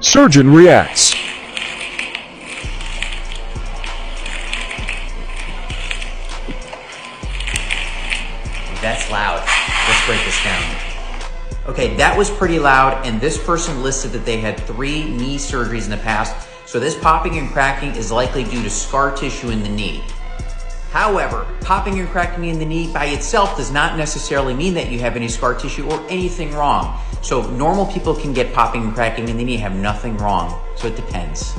Surgeon reacts. That's loud. Let's break this down. Okay, that was pretty loud, and this person listed that they had 3 knee surgeries in the past, so this popping and cracking is likely due to scar tissue in the knee. However, popping and cracking in the knee by itself does not necessarily mean that you have any scar tissue or anything wrong. So normal people can get popping and cracking in the knee, have nothing wrong, so it depends.